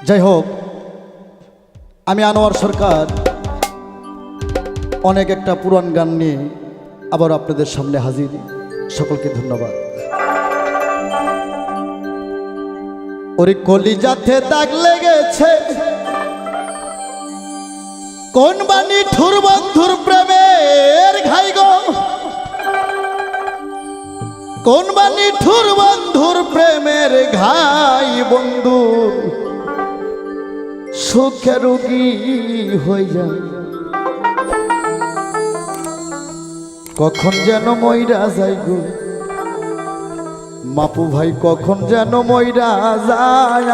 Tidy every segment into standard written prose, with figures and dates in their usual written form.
যাই হোক, আমি আনোয়ার সরকার অনেক একটা পুরান গান নিয়ে আবার আপনাদের সামনে হাজির। সকলকে ধন্যবাদ। ওরে কলিজাতে দাগ লেগেছে, কোন বাণী ঠুর বন্ধুর প্রেমের ঘাই গো, কোন বাণী ঠুর বন্ধুর প্রেমের ঘাই বন্ধু সুখে রোগী হয়ে যায়, কখন যেন মইরা যাই গো মাপু ভাই, কখন যেন মইরা যায়।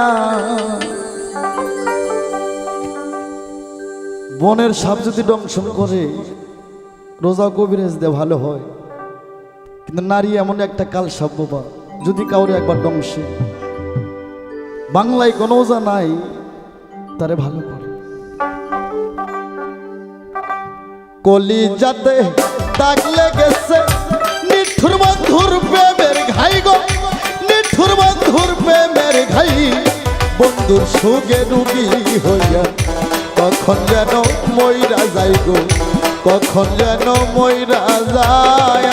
বনের সাপ যদি দংশন করে রোজা কবিরাজ দে ভালো হয়, কিন্তু নারী এমন একটা কাল সাপ বাবা, যদি কাউরে একবার দংশে বাংলায় কোনো ওজা নাই তারে ভালো করে। কলিজাতে দাগ লেগেছে, নিঠুর বন্ধুর প্রেমের ঘাই গো, নিঠুর বন্ধুর প্রেমের ঘাই বন্ধুর সুগে রুগী হইয়া, কখন যেন মইরা যাই গো, কখন যেন মইরা যায়।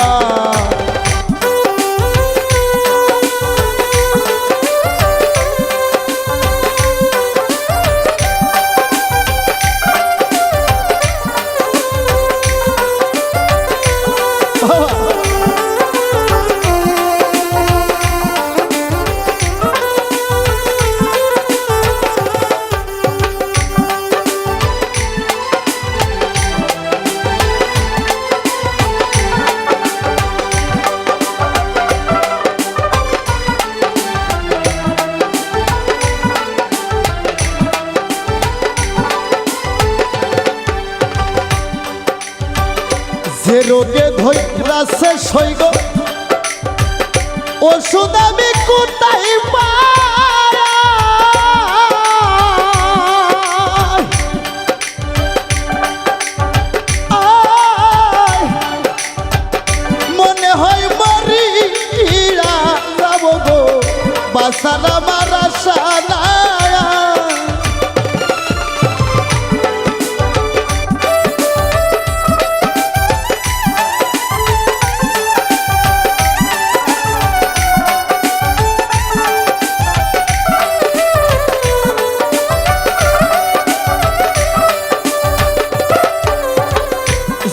যে রোগে ধৈরাছে সইগ ওষুধ আমি কোথায় পাই, মনে হয় মরিয়া যাব গো, বাসার আমার আশা নাই।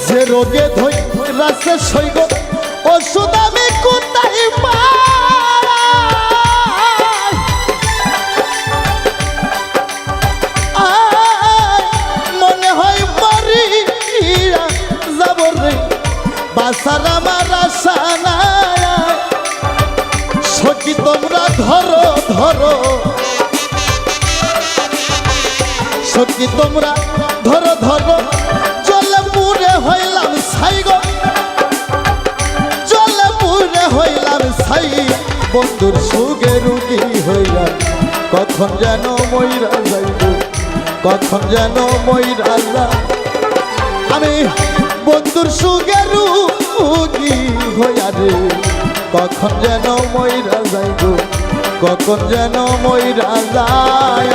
যে রোগে ধৈরাছে সইগ ওষুধ আমি কোথায় পাই, মনে হয় মরিয়া যাব রে, বাসার আমার আশা নাই। সখী তোমরা ধরো ধরো, সখী তোমরা ধরো ধরো, চলে পুরে হইলাম ছাই গো, চলে পুরে হইলাম ছাই বন্ধুর সুগে রুগী হইয়া, কখন যেন মইরা যাইব, কখন যেন মইরা যায়। আমি বন্ধুর সুগে রুগী হইয়া রে, কখন যেন মইরা যাইব, কখন যেন মইরা যায়।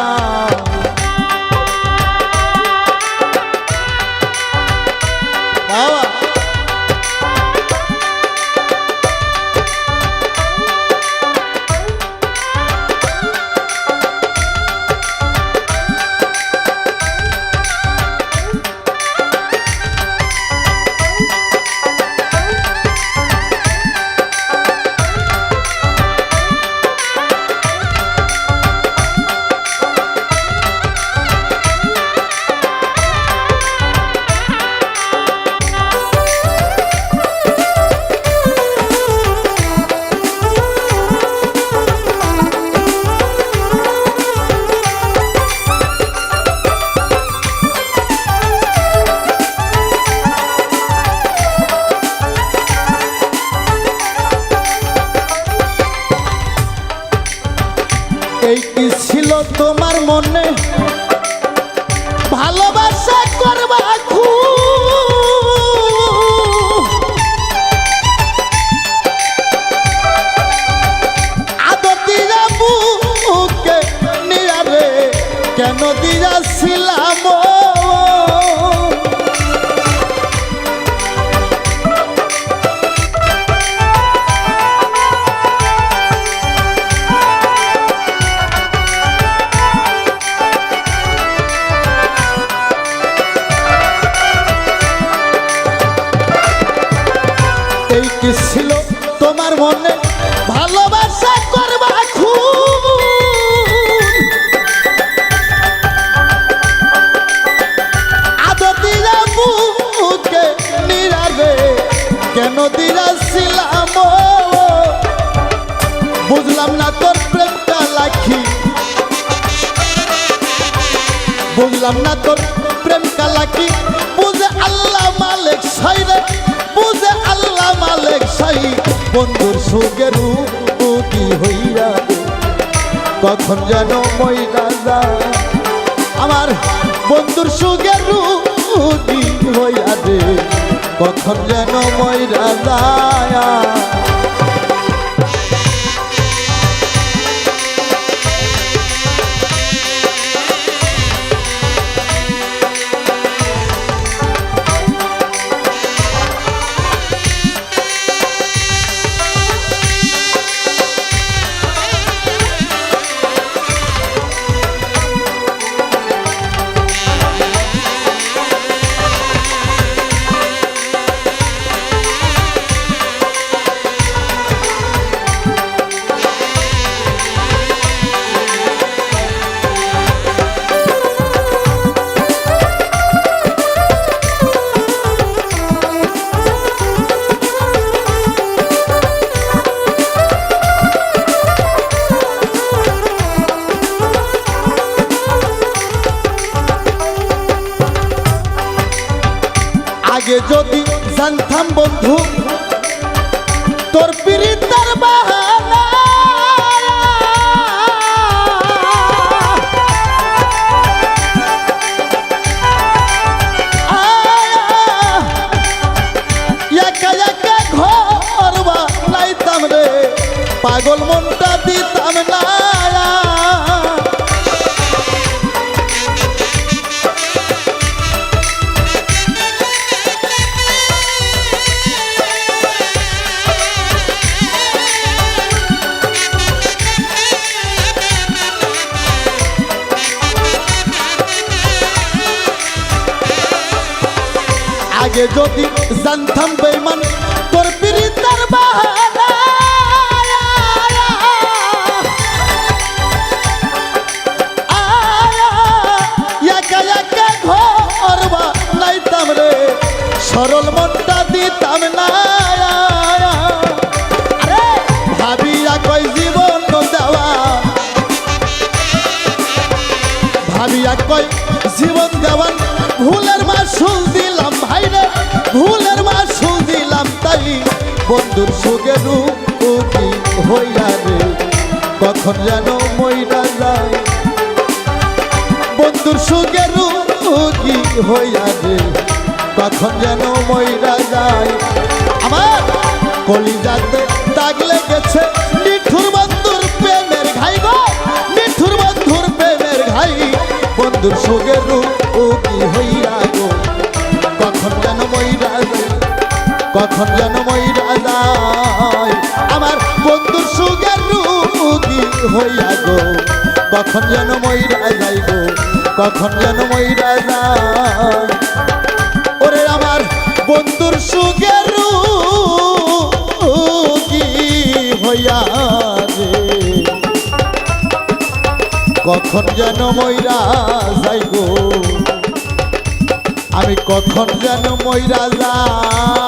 এই কি ছিল তোমার মনে ভালোবাসা করবা আদর দিয়া বুকে নিয়া রে কেন দিয়াছিলাম এই কি ছিল তোমার মনে ভালোবাসা করবা আদর দিয়া বুকে নিরাবে কেন দিয়াছিলাম বুঝলাম না তোর প্রেমটা লাখি বুঝলাম না তোর প্রেম কালাকি বুঝে আল্লাহ মালিক সাইরে বুঝে আল্লাহ মালিক সাই বন্ধুর সুখের উকি হইয়া কখন যেন মইরা যায় আমার বন্ধুর সুখের উকি হইয়া রে কখন যেন মইরা যায় আগে যদি জানতাম বন্ধু তোর পিরিতের বাহানা একা একা ঘর বানাইতাম রে পাগল মনটা দিতাম না আগে যদি জানতাম বেঈমান তোর পিরিতের বাহানা একা একা ঘর বানাইতাম রে সরল মনটা দিতাম না আরে ভাবিয়া কই জীবন দেওয়া ভাবিয়া কই জীবন দেওয়ান ভুলের মাসুল দিলাম ভাইরে ভুলের মাসুল দিলাম তাই বন্ধুর সুখের উকি হইয়া রে কখন যেন মইরা যায় বন্ধুর সুখের উকি হইয়া রে কখন যেন মইরা যায় আমার কলিজাতে দাগ লেগেছে নিঠুর বন্ধুর প্রেমের ঘাই গো নিঠুর বন্ধুর প্রেমের ঘাই বন্ধুর সুখের উকি হইয়া গো কখন যেন মইরা যায় কখন যেন মইরা যায় আমার বন্ধুর সুখের উকি হইয়া গো কখন যেন মইরা যায় গো কখন যেন মইরা যায় ওরে আমার বন্ধুর সুখের উকি হইয়া রে কখন যেন মইরা যাই গো আমি কখন যেন মইরা যাই